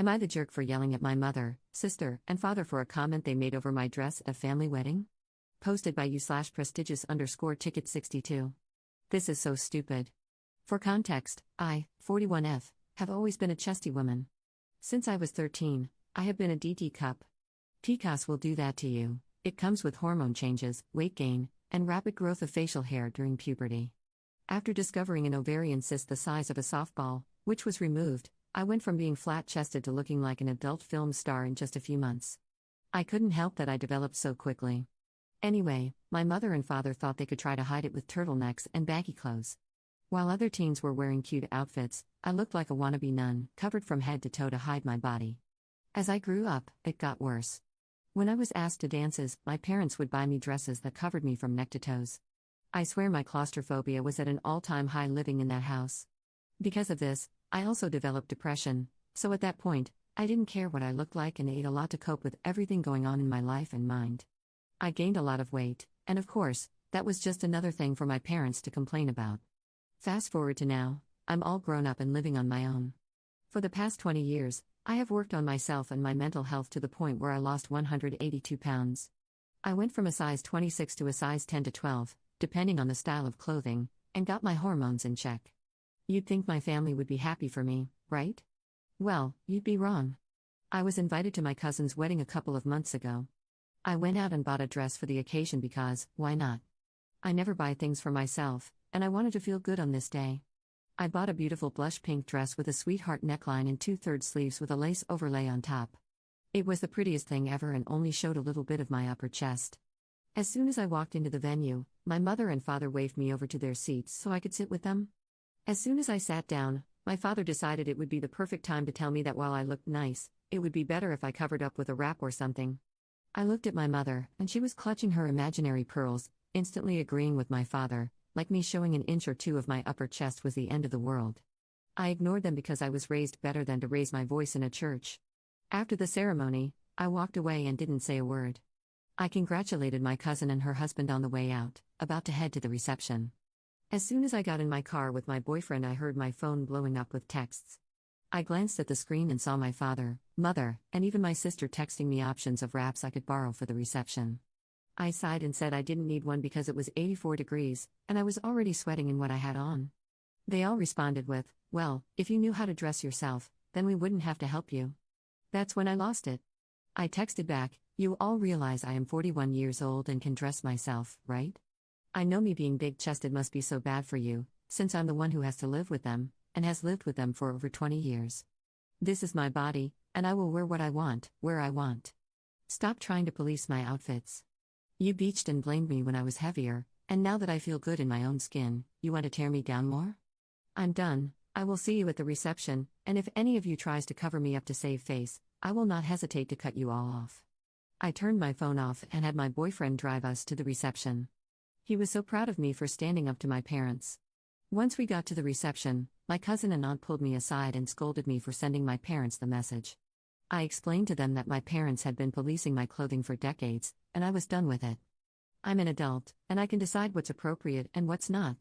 Am I the jerk for yelling at my mother, sister, and father for a comment they made over my dress at a family wedding? Posted by you/prestigious_ticket62. This is so stupid. For context, I, 41F, have always been a chesty woman. Since I was 13, I have been a DT cup. PCOS will do that to you. It comes with hormone changes, weight gain, and rapid growth of facial hair during puberty. After discovering an ovarian cyst the size of a softball, which was removed, I went from being flat-chested to looking like an adult film star in just a few months. I couldn't help that I developed so quickly. Anyway, my mother and father thought they could try to hide it with turtlenecks and baggy clothes. While other teens were wearing cute outfits, I looked like a wannabe nun, covered from head to toe to hide my body. As I grew up, it got worse. When I was asked to dances, my parents would buy me dresses that covered me from neck to toes. I swear my claustrophobia was at an all-time high living in that house. Because of this, I also developed depression, so at that point, I didn't care what I looked like and ate a lot to cope with everything going on in my life and mind. I gained a lot of weight, and of course, that was just another thing for my parents to complain about. Fast forward to now, I'm all grown up and living on my own. For the past 20 years, I have worked on myself and my mental health to the point where I lost 182 pounds. I went from a size 26 to a size 10 to 12, depending on the style of clothing, and got my hormones in check. You'd think my family would be happy for me, right? Well, you'd be wrong. I was invited to my cousin's wedding a couple of months ago. I went out and bought a dress for the occasion because, why not? I never buy things for myself, and I wanted to feel good on this day. I bought a beautiful blush pink dress with a sweetheart neckline and 2/3 sleeves with a lace overlay on top. It was the prettiest thing ever and only showed a little bit of my upper chest. As soon as I walked into the venue, my mother and father waved me over to their seats so I could sit with them. As soon as I sat down, my father decided it would be the perfect time to tell me that while I looked nice, it would be better if I covered up with a wrap or something. I looked at my mother, and she was clutching her imaginary pearls, instantly agreeing with my father, like me showing an inch or two of my upper chest was the end of the world. I ignored them because I was raised better than to raise my voice in a church. After the ceremony, I walked away and didn't say a word. I congratulated my cousin and her husband on the way out, about to head to the reception. As soon as I got in my car with my boyfriend, I heard my phone blowing up with texts. I glanced at the screen and saw my father, mother, and even my sister texting me options of wraps I could borrow for the reception. I sighed and said I didn't need one because it was 84 degrees, and I was already sweating in what I had on. They all responded with, "Well, if you knew how to dress yourself, then we wouldn't have to help you." That's when I lost it. I texted back, "You all realize I am 41 years old and can dress myself, right? I know me being big-chested must be so bad for you, since I'm the one who has to live with them, and has lived with them for over 20 years. This is my body, and I will wear what I want, where I want. Stop trying to police my outfits. You beached and blamed me when I was heavier, and now that I feel good in my own skin, you want to tear me down more? I'm done. I will see you at the reception, and if any of you tries to cover me up to save face, I will not hesitate to cut you all off." I turned my phone off and had my boyfriend drive us to the reception. He was so proud of me for standing up to my parents. Once we got to the reception, my cousin and aunt pulled me aside and scolded me for sending my parents the message. I explained to them that my parents had been policing my clothing for decades, and I was done with it. I'm an adult, and I can decide what's appropriate and what's not.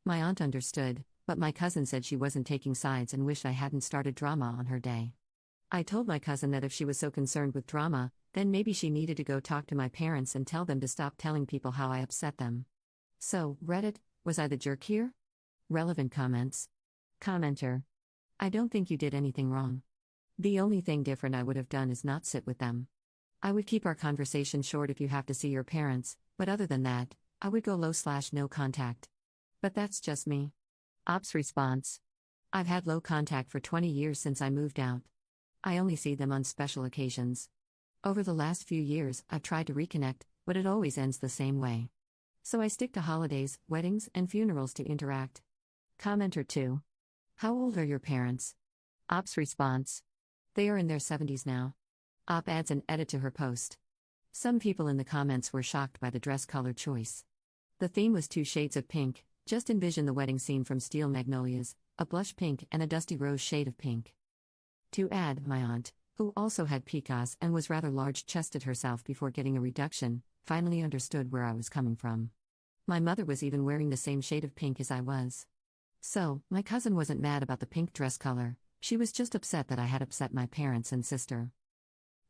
My aunt understood, but my cousin said she wasn't taking sides and wished I hadn't started drama on her day. I told my cousin that if she was so concerned with drama, then maybe she needed to go talk to my parents and tell them to stop telling people how I upset them. So, Reddit, was I the jerk here? Relevant comments. Commenter. I don't think you did anything wrong. The only thing different I would have done is not sit with them. I would keep our conversation short if you have to see your parents, but other than that, I would go low/no contact. But that's just me. Ops response. I've had low contact for 20 years since I moved out. I only see them on special occasions. Over the last few years, I've tried to reconnect, but it always ends the same way. So I stick to holidays, weddings, and funerals to interact. Commenter 2. How old are your parents? Ops response. They are in their 70s now. Op adds an edit to her post. Some people in the comments were shocked by the dress color choice. The theme was 2 shades of pink. Just envision the wedding scene from Steel Magnolias, a blush pink and a dusty rose shade of pink. To add, my aunt, who also had PCOS and was rather large-chested herself before getting a reduction, finally understood where I was coming from. My mother was even wearing the same shade of pink as I was. So, my cousin wasn't mad about the pink dress color, She was just upset that I had upset my parents and sister.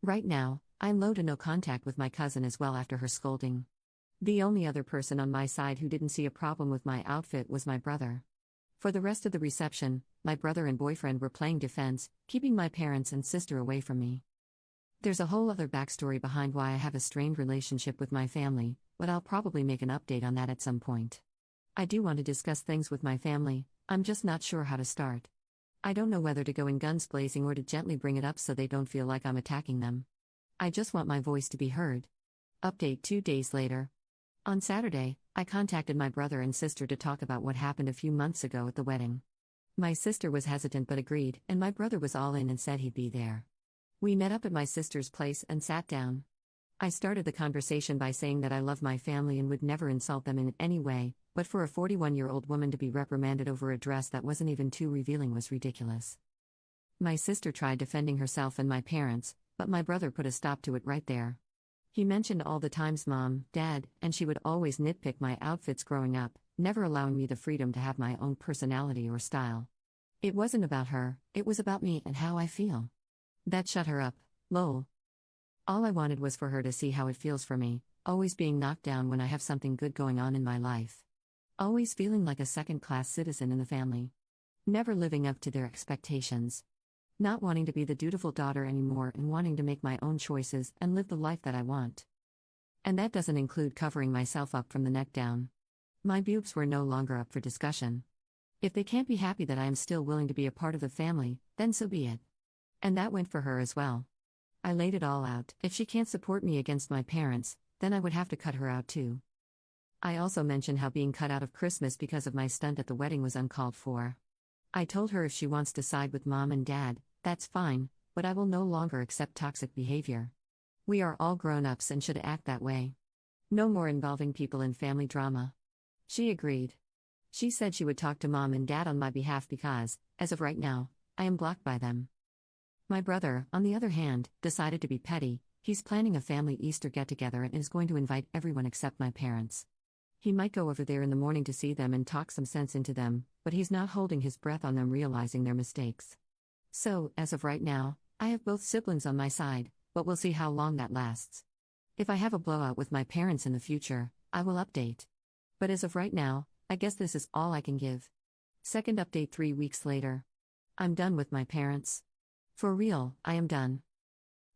Right now, I'm low to no contact with my cousin as well after her scolding. The only other person on my side who didn't see a problem with my outfit was my brother. For the rest of the reception, my brother and boyfriend were playing defense, keeping my parents and sister away from me. There's a whole other backstory behind why I have a strained relationship with my family, but I'll probably make an update on that at some point. I do want to discuss things with my family, I'm just not sure how to start. I don't know whether to go in guns blazing or to gently bring it up so they don't feel like I'm attacking them. I just want my voice to be heard. Update 2 days later. On Saturday, I contacted my brother and sister to talk about what happened a few months ago at the wedding. My sister was hesitant but agreed, and my brother was all in and said he'd be there. We met up at my sister's place and sat down. I started the conversation by saying that I love my family and would never insult them in any way, but for a 41-year-old woman to be reprimanded over a dress that wasn't even too revealing was ridiculous. My sister tried defending herself and my parents, but my brother put a stop to it right there. He mentioned all the times Mom, Dad, and she would always nitpick my outfits growing up, never allowing me the freedom to have my own personality or style. It wasn't about her, it was about me and how I feel. That shut her up, lol. All I wanted was for her to see how it feels for me, always being knocked down when I have something good going on in my life. Always feeling like a second-class citizen in the family. Never living up to their expectations. Not wanting to be the dutiful daughter anymore and wanting to make my own choices and live the life that I want. And that doesn't include covering myself up from the neck down. My boobs were no longer up for discussion. If they can't be happy that I am still willing to be a part of the family, then so be it. And that went for her as well. I laid it all out. If she can't support me against my parents, then I would have to cut her out too. I also mentioned how being cut out of Christmas because of my stunt at the wedding was uncalled for. I told her if she wants to side with Mom and Dad, that's fine, but I will no longer accept toxic behavior. We are all grown-ups and should act that way. No more involving people in family drama. She agreed. She said she would talk to Mom and Dad on my behalf because, as of right now, I am blocked by them. My brother, on the other hand, decided to be petty. He's planning a family Easter get-together and is going to invite everyone except my parents. He might go over there in the morning to see them and talk some sense into them, but he's not holding his breath on them realizing their mistakes. So, as of right now, I have both siblings on my side, but we'll see how long that lasts. If I have a blowout with my parents in the future, I will update. But as of right now, I guess this is all I can give. Second update 3 weeks later. I'm done with my parents. For real, I am done.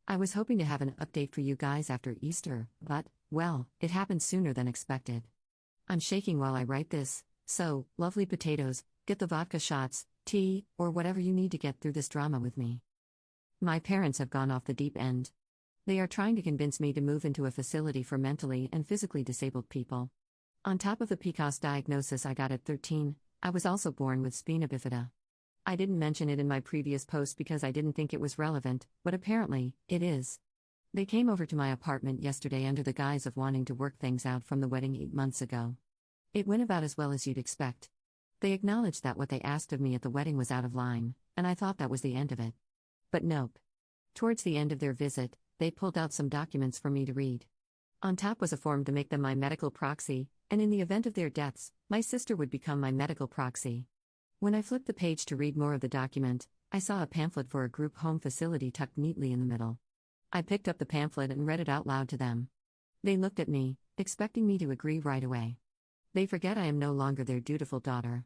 I was hoping to have an update for you guys after Easter, but, well, it happened sooner than expected. I'm shaking while I write this, so, lovely potatoes, get the vodka shots, tea, or whatever you need to get through this drama with me. My parents have gone off the deep end. They are trying to convince me to move into a facility for mentally and physically disabled people. On top of the PCOS diagnosis I got at 13, I was also born with spina bifida. I didn't mention it in my previous post because I didn't think it was relevant, but apparently, it is. They came over to my apartment yesterday under the guise of wanting to work things out from the wedding 8 months ago. It went about as well as you'd expect. They acknowledged that what they asked of me at the wedding was out of line, and I thought that was the end of it. But nope. Towards the end of their visit, they pulled out some documents for me to read. On top was a form to make them my medical proxy, and in the event of their deaths, my sister would become my medical proxy. When I flipped the page to read more of the document, I saw a pamphlet for a group home facility tucked neatly in the middle. I picked up the pamphlet and read it out loud to them. They looked at me, expecting me to agree right away. They forget I am no longer their dutiful daughter.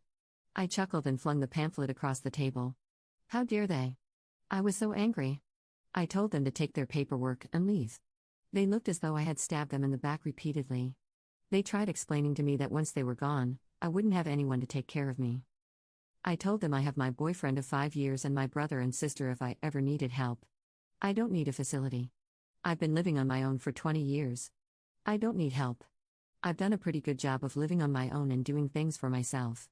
I chuckled and flung the pamphlet across the table. How dare they? I was so angry. I told them to take their paperwork and leave. They looked as though I had stabbed them in the back repeatedly. They tried explaining to me that once they were gone, I wouldn't have anyone to take care of me. I told them I have my boyfriend of 5 years and my brother and sister if I ever needed help. I don't need a facility. I've been living on my own for 20 years. I don't need help. I've done a pretty good job of living on my own and doing things for myself.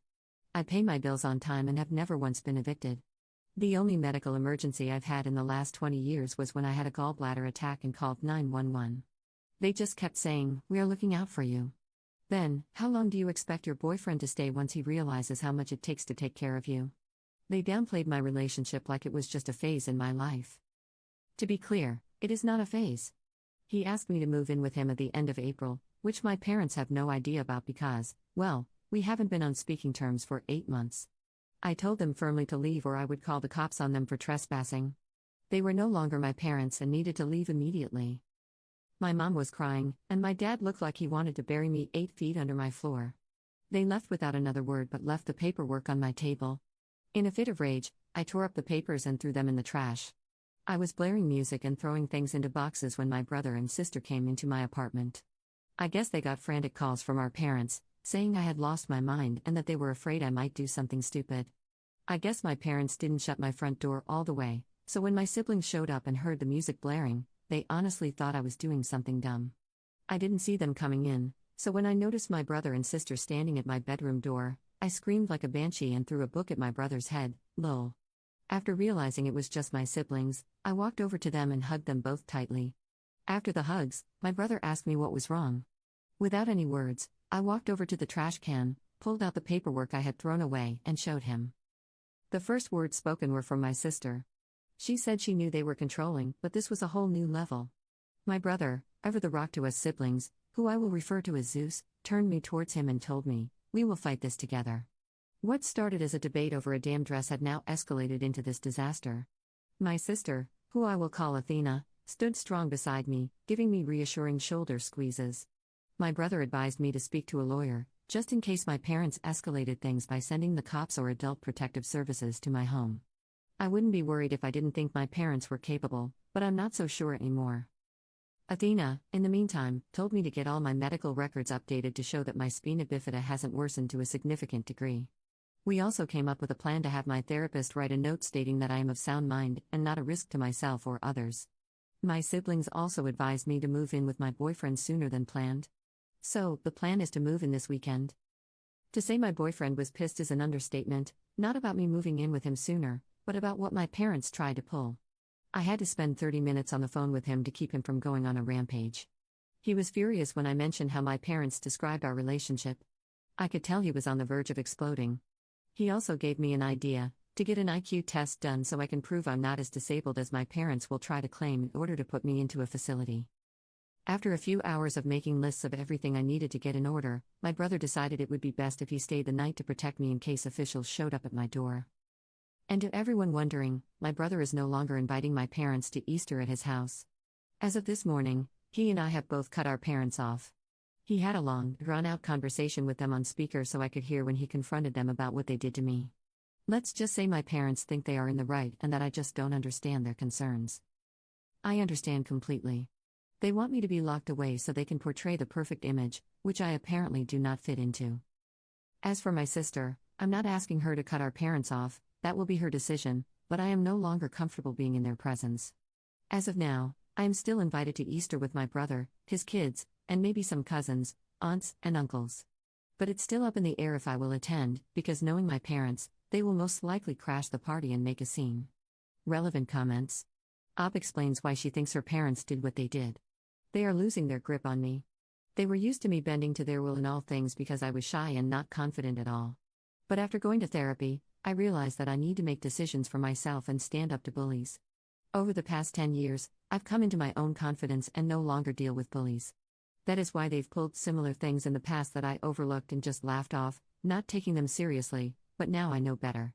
I pay my bills on time and have never once been evicted. The only medical emergency I've had in the last 20 years was when I had a gallbladder attack and called 911. They just kept saying, "We are looking out for you." Then, how long do you expect your boyfriend to stay once he realizes how much it takes to take care of you? They downplayed my relationship like it was just a phase in my life. To be clear, it is not a phase. He asked me to move in with him at the end of April, which my parents have no idea about because, well, we haven't been on speaking terms for 8 months. I told them firmly to leave or I would call the cops on them for trespassing. They were no longer my parents and needed to leave immediately. My mom was crying, and my dad looked like he wanted to bury me 8 feet under my floor. They left without another word but left the paperwork on my table. In a fit of rage, I tore up the papers and threw them in the trash. I was blaring music and throwing things into boxes when my brother and sister came into my apartment. I guess they got frantic calls from our parents, saying I had lost my mind and that they were afraid I might do something stupid. I guess my parents didn't shut my front door all the way, so when my siblings showed up and heard the music blaring, they honestly thought I was doing something dumb. I didn't see them coming in, so when I noticed my brother and sister standing at my bedroom door, I screamed like a banshee and threw a book at my brother's head, lol. After realizing it was just my siblings, I walked over to them and hugged them both tightly. After the hugs, my brother asked me what was wrong. Without any words, I walked over to the trash can, pulled out the paperwork I had thrown away, and showed him. The first words spoken were from my sister. She said she knew they were controlling, but this was a whole new level. My brother, ever the rock to us siblings, who I will refer to as Zeus, turned me towards him and told me, "We will fight this together." What started as a debate over a damn dress had now escalated into this disaster. My sister, who I will call Athena, stood strong beside me, giving me reassuring shoulder squeezes. My brother advised me to speak to a lawyer, just in case my parents escalated things by sending the cops or adult protective services to my home. I wouldn't be worried if I didn't think my parents were capable, but I'm not so sure anymore. Athena, in the meantime, told me to get all my medical records updated to show that my spina bifida hasn't worsened to a significant degree. We also came up with a plan to have my therapist write a note stating that I am of sound mind and not a risk to myself or others. My siblings also advised me to move in with my boyfriend sooner than planned. So, the plan is to move in this weekend. To say my boyfriend was pissed is an understatement, not about me moving in with him sooner, but about what my parents tried to pull. I had to spend 30 minutes on the phone with him to keep him from going on a rampage. He was furious when I mentioned how my parents described our relationship. I could tell he was on the verge of exploding. He also gave me an idea, to get an IQ test done so I can prove I'm not as disabled as my parents will try to claim in order to put me into a facility. After a few hours of making lists of everything I needed to get in order, my brother decided it would be best if he stayed the night to protect me in case officials showed up at my door. And to everyone wondering, my brother is no longer inviting my parents to Easter at his house. As of this morning, he and I have both cut our parents off. He had a long, drawn-out conversation with them on speaker so I could hear when he confronted them about what they did to me. Let's just say my parents think they are in the right and that I just don't understand their concerns. I understand completely. They want me to be locked away so they can portray the perfect image, which I apparently do not fit into. As for my sister, I'm not asking her to cut our parents off, that will be her decision, but I am no longer comfortable being in their presence. As of now, I am still invited to Easter with my brother, his kids, and maybe some cousins, aunts, and uncles. But it's still up in the air if I will attend, because knowing my parents, they will most likely crash the party and make a scene. Relevant comments. Op explains why she thinks her parents did what they did. They are losing their grip on me. They were used to me bending to their will in all things because I was shy and not confident at all. But after going to therapy, I realized that I need to make decisions for myself and stand up to bullies. Over the past 10 years, I've come into my own confidence and no longer deal with bullies. That is why they've pulled similar things in the past that I overlooked and just laughed off, not taking them seriously, but now I know better.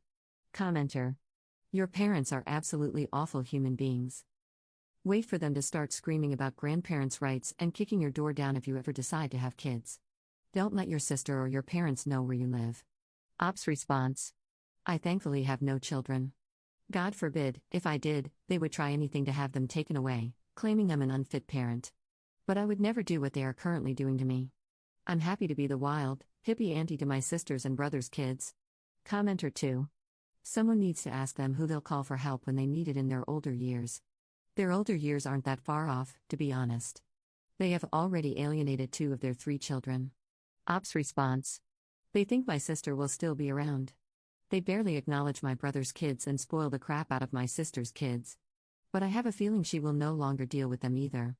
Commenter. Your parents are absolutely awful human beings. Wait for them to start screaming about grandparents' rights and kicking your door down if you ever decide to have kids. Don't let your sister or your parents know where you live. Op's response. I thankfully have no children. God forbid, if I did, they would try anything to have them taken away, claiming I'm an unfit parent. But I would never do what they are currently doing to me. I'm happy to be the wild, hippie auntie to my sisters and brothers' kids. Commenter 2. Someone needs to ask them who they'll call for help when they need it in their older years. Their older years aren't that far off, to be honest. They have already alienated 2 of their 3 children. Op's response. They think my sister will still be around. They barely acknowledge my brother's kids and spoil the crap out of my sister's kids. But I have a feeling she will no longer deal with them either.